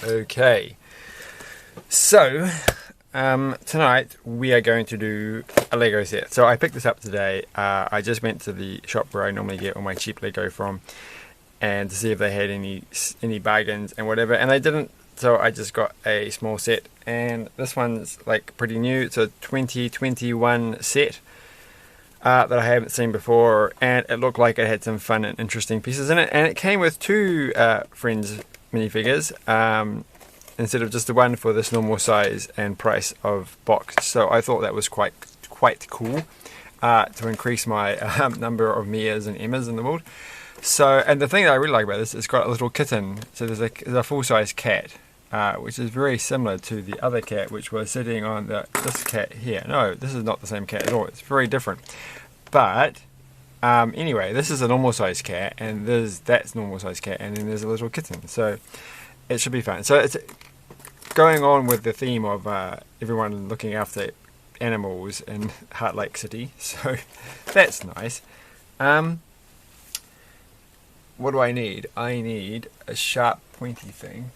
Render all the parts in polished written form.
Okay, so tonight we are going to do a Lego set. So I picked this up today. I just went to the shop where I normally get all my cheap Lego from, and to see if they had any bargains and whatever, and they didn't. So I just got a small set, and this one's like pretty new. It's a 2021 set that I haven't seen before, and it looked like it had some fun and interesting pieces in it, and it came with two Friends minifigures instead of just the one for this normal size and price of box. So I thought that was quite cool to increase my number of Mias and Emmas in the world. So, and the thing that I really like about this, it's got a little kitten. So there's a full-size cat, which is very similar to the other cat, which was sitting on this cat here. No, this is not the same cat at all. It's very different. But anyway, this is a normal size cat, and that's normal size cat, and then there's a little kitten. So it should be fun. So it's going on with the theme of everyone looking after animals in Heart Lake City. So that's nice. What do I need? I need a sharp, pointy thing.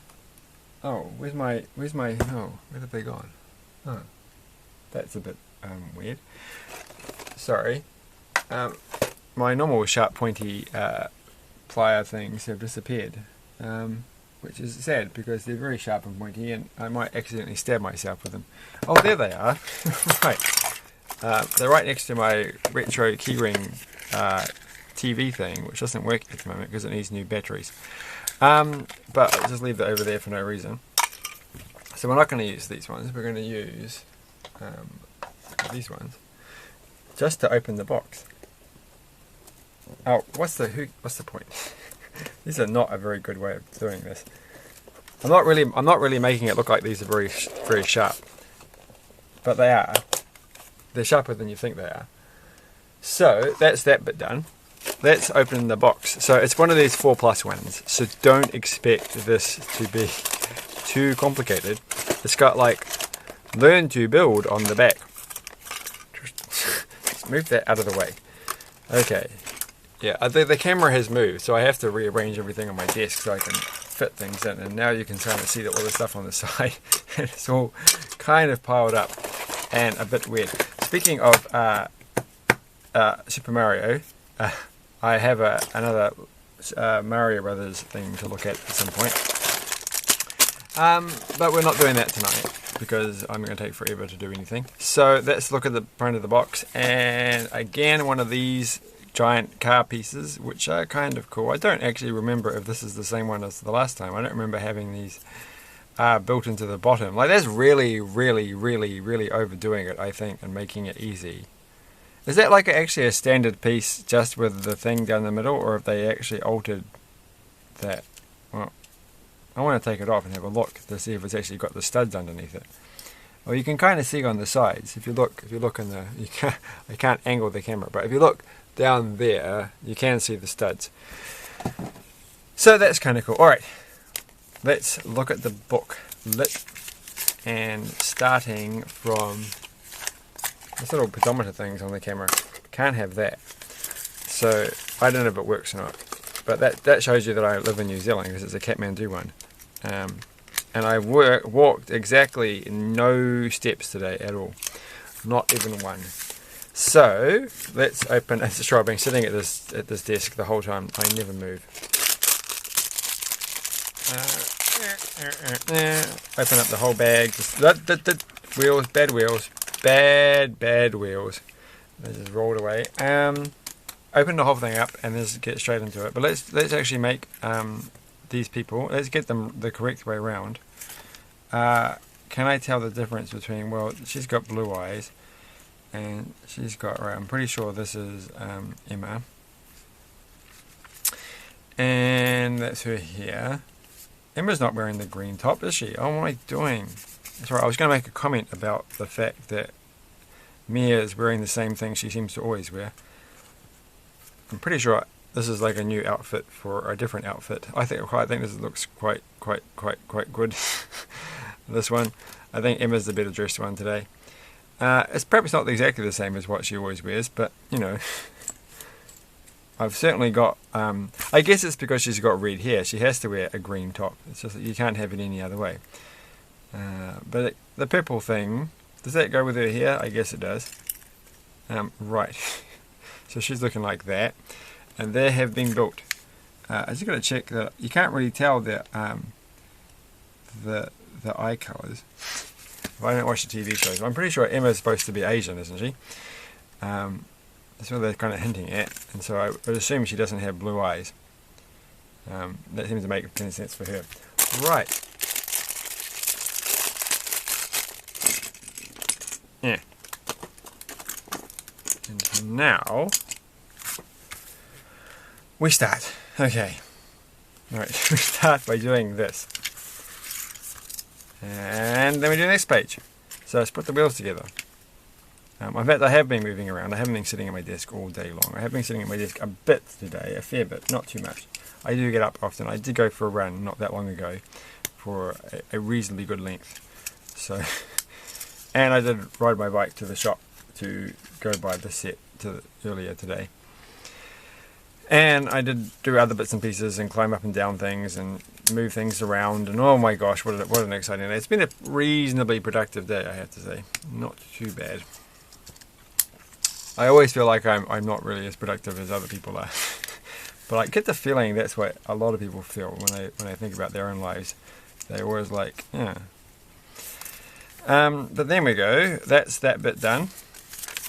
Oh, where's my? Oh, where have they gone? Oh, that's a bit weird. Sorry. My normal sharp, pointy plier things have disappeared, which is sad because they're very sharp and pointy, and I might accidentally stab myself with them. Oh, there they are. Right. They're right next to my retro keyring TV thing, which doesn't work at the moment because it needs new batteries. But I'll just leave that over there for no reason. So we're not going to use these ones. We're going to use these ones just to open the box. Oh, what's the point? These are not a very good way of doing this. I'm not really making it look like these are very sharp, but they are. They're sharper than you think they are. So that's that bit done. Let's open the box. So it's one of these 4+ ones, so don't expect this to be too complicated. It's got like learn to build on the back. Just move that out of the way. Okay, yeah, the camera has moved, so I have to rearrange everything on my desk so I can fit things in, and now you can kind of see all the stuff on the side, and it's all kind of piled up and a bit weird. Speaking of Super Mario, I have another Mario Brothers thing to look at some point. But we're not doing that tonight because I'm going to take forever to do anything. So let's look at the front of the box. And again, one of these giant car pieces, which are kind of cool. I don't actually remember if this is the same one as the last time. I don't remember having these built into the bottom. Like, that's really overdoing it, I think, and making it easy. Is that like actually a standard piece just with the thing down the middle, or have they actually altered that? Well, I want to take it off and have a look to see if it's actually got the studs underneath it. Well, you can kind of see on the sides. If you look in the, I can't angle the camera, but if you look down there, you can see the studs. So that's kind of cool. All right, let's look at the book. And starting from this little pedometer things on the camera, can't have that. So I don't know if it works or not, but that shows you that I live in New Zealand because it's a Kathmandu one. And I walked exactly no steps today at all, not even one. So let's open. It's sure I've been sitting at this desk the whole time. I never move. Open up the whole bag. Just wheels, bad wheels. Bad wheels. They just rolled away. Open the whole thing up and let's get straight into it. But let's actually make these people. Let's get them the correct way around. Can I tell the difference between? Well, she's got blue eyes, and she's got. Right, I'm pretty sure this is Emma, and that's her here. Emma's not wearing the green top, is she? Oh, what am I doing? That's right, I was going to make a comment about the fact that Mia is wearing the same thing she seems to always wear. I'm pretty sure this is like a new outfit for a different outfit. I think this looks quite good. This one, I think Emma's the better dressed one today. It's perhaps not exactly the same as what she always wears, but you know, I've certainly got, I guess it's because she's got red hair. She has to wear a green top. It's just that you can't have it any other way. But the purple thing, does that go with her hair? I guess it does. Right. So she's looking like that. And they have been built. I just got to check that you can't really tell the eye colours. If I don't watch the TV shows, I'm pretty sure Emma's supposed to be Asian, isn't she? That's what they're kind of hinting at, and so I would assume she doesn't have blue eyes. That seems to make sense for her. Right. Yeah. And now we start. Okay. Right. We start by doing this. And then we do the next page. So let's put the wheels together. In fact, I have been moving around. I haven't been sitting at my desk all day long. I have been sitting at my desk a bit today, a fair bit, not too much. I do get up often. I did go for a run not that long ago for a reasonably good length. So, and I did ride my bike to the shop to go buy the set earlier today. And I did do other bits and pieces and climb up and down things and move things around. And oh my gosh, what an exciting day. It's been a reasonably productive day, I have to say. Not too bad. I always feel like I'm not really as productive as other people are. But I get the feeling that's what a lot of people feel when they think about their own lives. They're always like, yeah. But then we go. That's that bit done.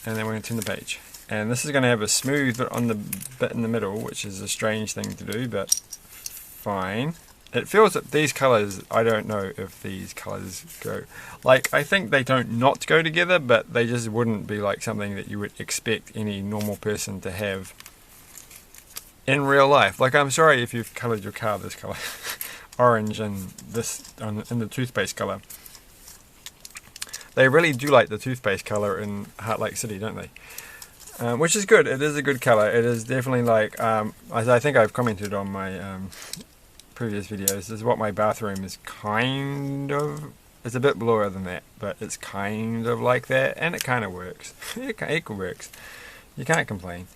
And then we're going to turn the page. And this is going to have a smooth bit on the bit in the middle, which is a strange thing to do, but fine. It feels that these colours, I don't know if these colours go, like, I think they don't not go together, but they just wouldn't be like something that you would expect any normal person to have in real life. Like, I'm sorry if you've coloured your car this colour, orange, and this in the toothpaste colour. They really do like the toothpaste colour in Heart Lake City, don't they? Which is good. It is a good colour. It is definitely like, as I think I've commented on my previous videos, this is what my bathroom is kind of. It's a bit bluer than that, but it's kind of like that, and it kind of works. It works. You can't complain.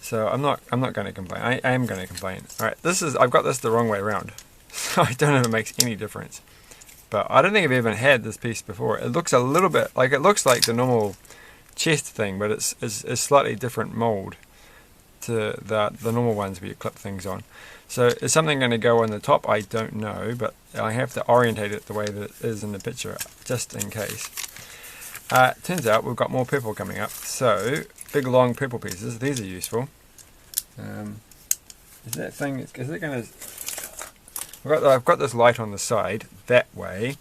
So I'm not going to complain. I am going to complain. All right, I've got this the wrong way around, so I don't know if it makes any difference. But I don't think I've even had this piece before. It looks a little bit like the normal chest thing, but it's slightly different mold to the normal ones where you clip things on. So is something going to go on the top? I don't know, but I have to orientate it the way that it is in the picture, just in case. Turns out we've got more purple coming up, so big long purple pieces. These are useful. Is that thing? Is it going to? I've got this light on the side that way,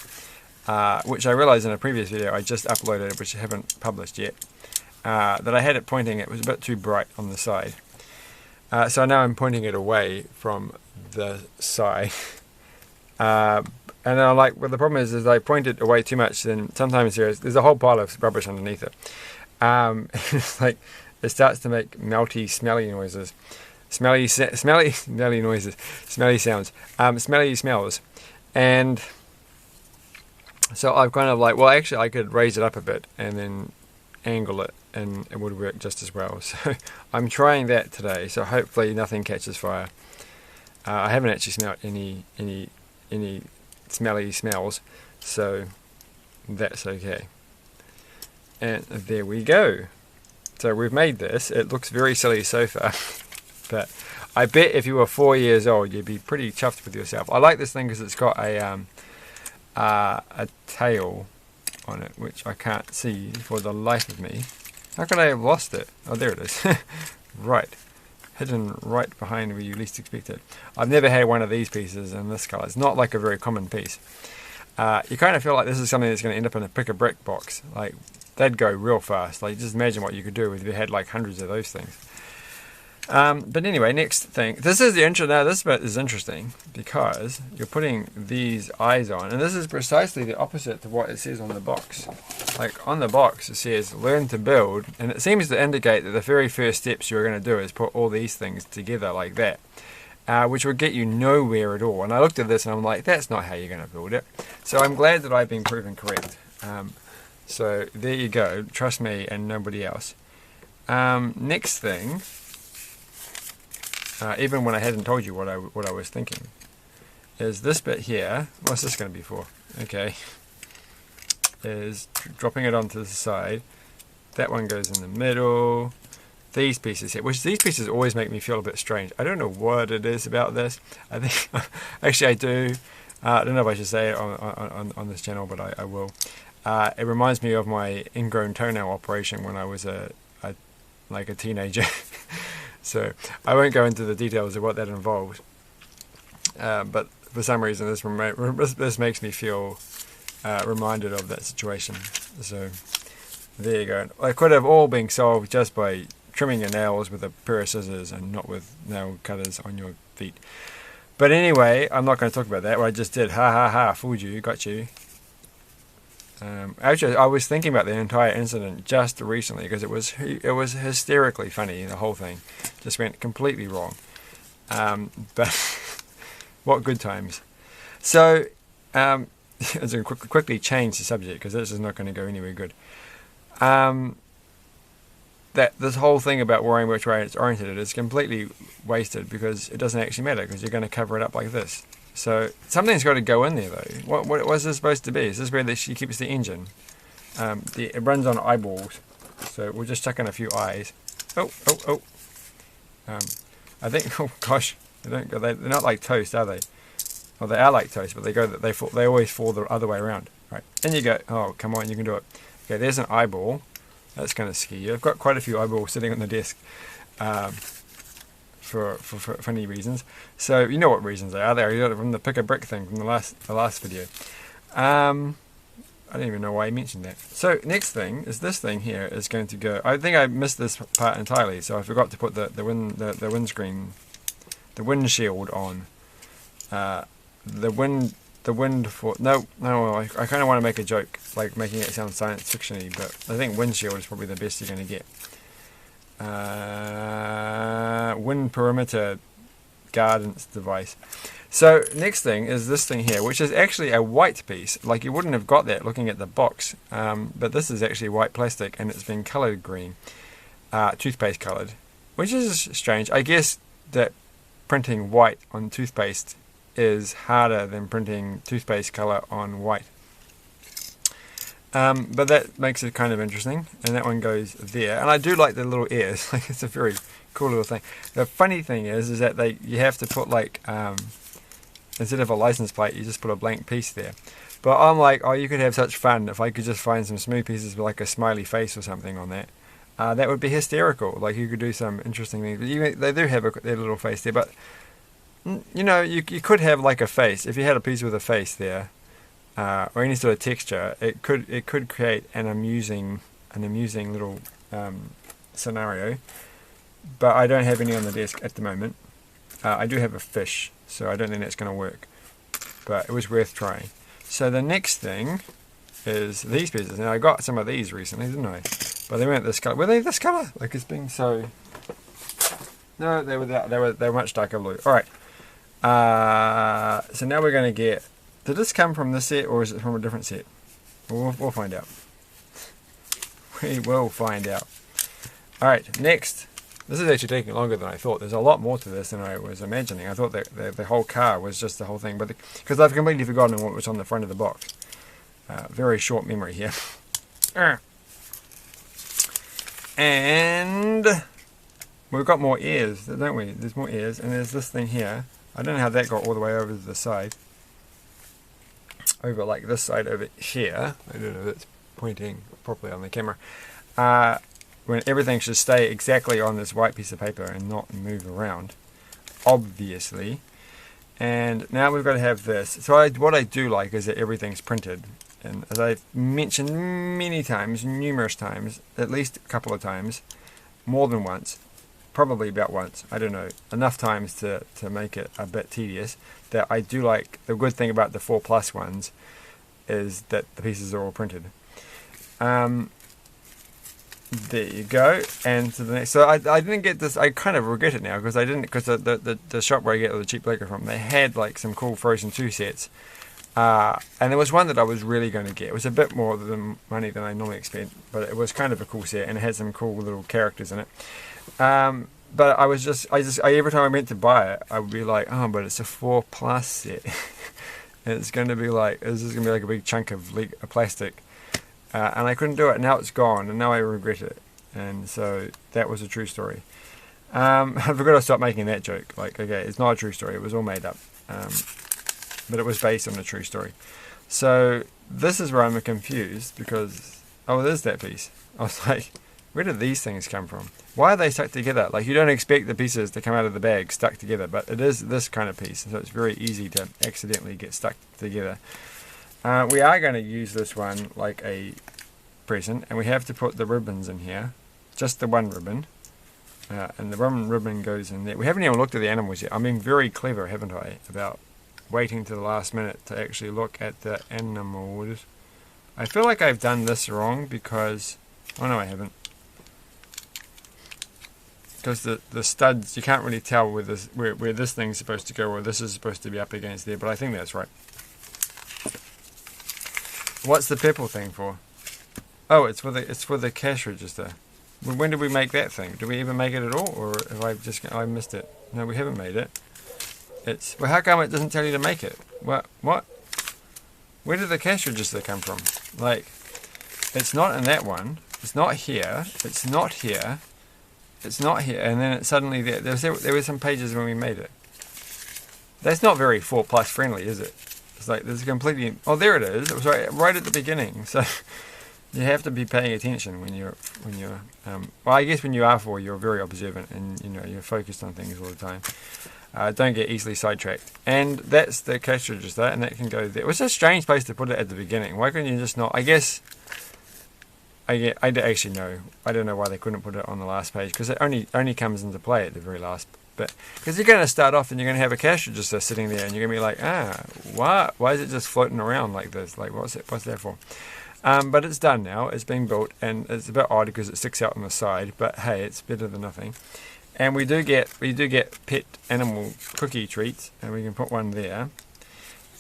which I realised in a previous video I just uploaded, which I haven't published yet. That I had it pointing. It was a bit too bright on the side. So now I'm pointing it away from the side. And I'm like, well, the problem is I point it away too much, then sometimes there's a whole pile of rubbish underneath it. It's like, it starts to make melty, smelly noises. Smelly noises. Smelly sounds. Smelly smells. And so I've kind of like, well, actually I could raise it up a bit and then angle it, and it would work just as well. So I'm trying that today, so hopefully nothing catches fire. I haven't actually smelled any smelly smells, so that's okay. And there we go. So we've made this. It looks very silly so far, but I bet if you were 4 years old you'd be pretty chuffed with yourself. I like this thing because it's got a tail on it, which I can't see for the life of me. How could I have lost it? Oh, there it is. Right. Hidden right behind where you least expect it. I've never had one of these pieces in this colour. It's not like a very common piece. You kind of feel like this is something that's going to end up in a pick-a-brick box. Like, they'd go real fast. Like, just imagine what you could do if you had like hundreds of those things. But anyway, next thing. This is the intro. Now this bit is interesting because you're putting these eyes on, and this is precisely the opposite to what it says on the box. Like on the box, it says "learn to build," and it seems to indicate that the very first steps you're going to do is put all these things together like that, which will get you nowhere at all. And I looked at this and I'm like, that's not how you're going to build it. So I'm glad that I've been proven correct. So there you go. Trust me and nobody else. Next thing. even when I hadn't told you what I was thinking, is this bit here. What's this going to be for? Okay, is dropping it onto the side. That one goes in the middle. These pieces here, which these pieces always make me feel a bit strange. I don't know what it is about this. I think, actually I do. I don't know if I should say it on this channel, but I will. It reminds me of my ingrown toenail operation when I was like a teenager. So I won't go into the details of what that involved. But for some reason, this makes me feel reminded of that situation. So there you go. It could have all been solved just by trimming your nails with a pair of scissors and not with nail cutters on your feet. But anyway, I'm not going to talk about that. What I just did, ha ha ha, fooled you, got you. Actually, I was thinking about the entire incident just recently because it was hysterically funny. The whole thing just went completely wrong. But what good times! So, as I quickly change the subject because this is not going to go anywhere good. That this whole thing about worrying which way it's oriented is completely wasted because it doesn't actually matter because you're going to cover it up like this. So something's got to go in there though. What was this supposed to be? Is this where she keeps the engine? It runs on eyeballs, so we'll just chuck in a few eyes. Oh. I think. Oh gosh, they're not like toast, are they? Well, they are like toast, but they always fall the other way around. Right, in you go. Oh, come on, you can do it. Okay, there's an eyeball. That's going to scare you. I've got quite a few eyeballs sitting on the desk for funny reasons. So you know what reasons they are. They are from the pick a brick thing from the last video. I don't even know why I mentioned that. So next thing is this thing here is going to go. I think I missed this part entirely, so I forgot to put the windshield on. I kind of want to make a joke, like making it sound science fiction-y, but I think windshield is probably the best you're going to get. Wind perimeter guidance device. So next thing is this thing here, which is actually a white piece. Like you wouldn't have got that looking at the box, but this is actually white plastic and it's been coloured green, toothpaste coloured, which is strange. I guess that printing white on toothpaste is harder than printing toothpaste colour on white. But that makes it kind of interesting, and that one goes there. And I do like the little ears. Like it's a very cool little thing. The funny thing is that you have to put like instead of a license plate, you just put a blank piece there. But I'm like, oh, you could have such fun if I could just find some smooth pieces with like a smiley face or something on that. That would be hysterical. Like you could do some interesting things. But they do have their little face there, but you know, you could have like a face. If you had a piece with a face there, or any sort of texture, it could create an amusing little scenario. But I don't have any on the desk at the moment. I do have a fish, so I don't think that's going to work. But it was worth trying. So the next thing is these pieces. Now I got some of these recently, didn't I? But they weren't this colour. Were they this colour? Like it's being so. No, they were much darker blue. All right. So now we're going to get. Did this come from this set or is it from a different set? We'll find out. We will find out. Alright, next. This is actually taking longer than I thought. There's a lot more to this than I was imagining. I thought that the whole car was just the whole thing, but because I've completely forgotten what was on the front of the box. Very short memory here. And we've got more ears, don't we? There's more ears, and there's this thing here. I don't know how that got all the way over to the side. Over like this side over here. I don't know if it's pointing properly on the camera. When everything should stay exactly on this white piece of paper and not move around, obviously. And now we've got to have this. So what I do like is that everything's printed. And as I've mentioned many times, numerous times, at least a couple of times, more than once, probably about once, I don't know, enough times to make it a bit tedious, that I do like, the good thing about the 4+ ones is that the pieces are all printed. There you go, and to the next. So I didn't get this. I kind of regret it now because I didn't, because the shop where I get all the cheap liquor from, they had like some cool Frozen 2 sets, and there was one that I was really going to get. It was a bit more than money than I normally expect, but it was kind of a cool set and it had some cool little characters in it. but I every time I went to buy it, I would be like, oh, but it's a 4+ set. And it's going to be like, this is going to be like a big chunk of plastic. And I couldn't do it. Now it's gone, and now I regret it. And so that was a true story. I've got to stop making that joke. Like, okay, it's not a true story. It was all made up. But it was based on a true story. So this is where I'm confused because, oh, there's that piece. I was like, where did these things come from? Why are they stuck together? Like, you don't expect the pieces to come out of the bag stuck together, but it is this kind of piece. So it's very easy to accidentally get stuck together. We are going to use this one like a present, and we have to put the ribbons in here. Just the one ribbon. And the one ribbon goes in there. We haven't even looked at the animals yet. I'm being very clever, haven't I, about waiting to the last minute to actually look at the animals. I feel like I've done this wrong because... Oh no, I haven't. Because the studs, you can't really tell where this thing's supposed to go or this is supposed to be up against there, but I think that's right. What's the purple thing for? Oh, it's for the cash register. When did we make that thing? Did we even make it at all, or have I missed it? No, we haven't made it. Well, how come it doesn't tell you to make it? What? Where did the cash register come from? Like, it's not in that one. It's not here. It's not here. It's not here. And then suddenly there were some pages when we made it. That's not very 4+ friendly, is it? It's like there's a completely... Oh, there it is. It was right at the beginning. So you have to be paying attention when you're well, I guess when you are 4, you're very observant and you're focused on things all the time. Don't get easily sidetracked. And that's the cash register, and that can go there. It was a strange place to put it at the beginning. Why couldn't you just not? I guess. I actually know. I don't know why they couldn't put it on the last page, because it only comes into play at the very last bit. Because you're going to start off and you're going to have a cash register sitting there, and you're going to be like, why is it just floating around like this? Like, what's that for? But it's done now. It's being built, and it's a bit odd because it sticks out on the side. But hey, it's better than nothing. And we do get pet animal cookie treats, and we can put one there.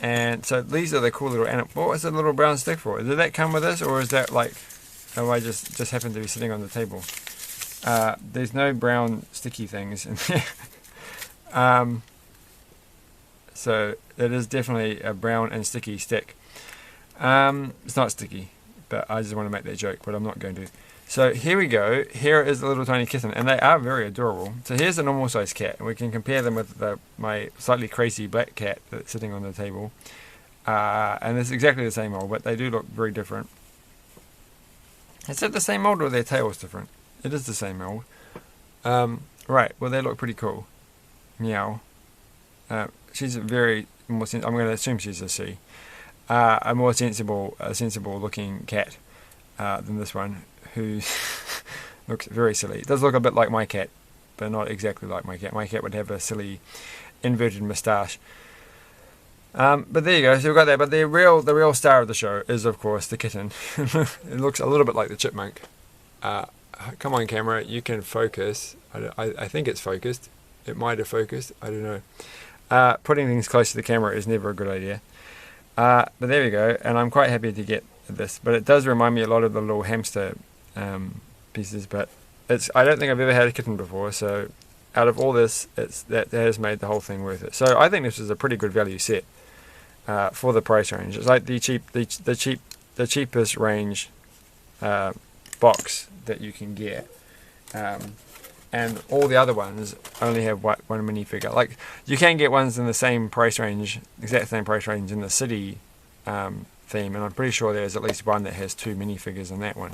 And so these are the cool little animal. What was the little brown stick for? Did that come with this, or is that like? Oh, I just happened to be sitting on the table. There's no brown sticky things in there. So it is definitely a brown and sticky stick. It's not sticky, but I just want to make that joke, but I'm not going to. So here we go. Here is the little tiny kitten, and they are very adorable. So here's a normal size cat, and we can compare them with my slightly crazy black cat that's sitting on the table. And it's exactly the same mold, but they do look very different. Is it the same mold or their tail's different? It is the same mold. Right, well they look pretty cool. Meow. She's a very more I'm going to assume she's a C. A more sensible looking cat than this one, who looks very silly. It does look a bit like my cat, but not exactly like my cat. My cat would have a silly inverted moustache. But there you go. So we've got that. But the real star of the show is, of course, the kitten. It looks a little bit like the chipmunk. Come on, camera. You can focus. I think it's focused. It might have focused. I don't know. Putting things close to the camera is never a good idea. But there we go. And I'm quite happy to get this. But it does remind me a lot of the little hamster pieces. But I don't think I've ever had a kitten before. So out of all this, that has made the whole thing worth it. So I think this is a pretty good value set. For the price range. It's like the cheapest range box that you can get, and all the other ones only have one minifigure. Like, you can get ones in the same price range, exact same price range in the city theme, and I'm pretty sure there's at least one that has 2 minifigures in that one,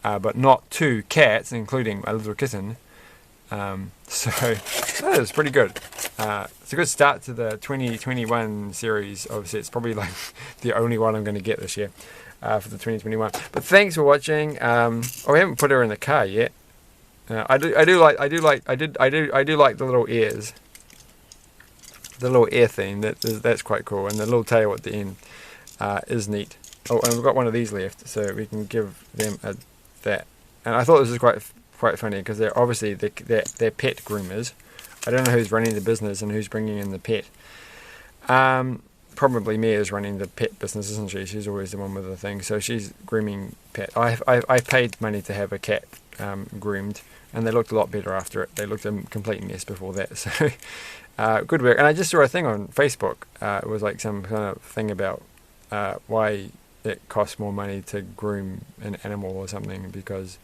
but not 2 cats, including a little kitten. So that is pretty good. It's a good start to the 2021 series of sets. Probably like the only one I'm going to get this year for the 2021. But thanks for watching. Oh, we haven't put her in the car yet. I do like the little ears, the little ear theme. That's quite cool, and the little tail at the end is neat. Oh, and we've got one of these left, so we can give them that. And I thought this was quite funny because they're obviously they're pet groomers. I don't know who's running the business and who's bringing in the pet. probably Mia's running the pet business, isn't she? She's always the one with the thing. So she's grooming pet. I paid money to have a cat groomed, and they looked a lot better after it. They looked a complete mess before that. So good work. And I just saw a thing on Facebook. It was like some kind of thing about why it costs more money to groom an animal or something, because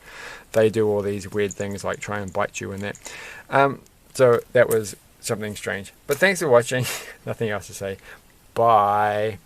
they do all these weird things like try and bite you and that. So that was something strange. But thanks for watching. Nothing else to say. Bye.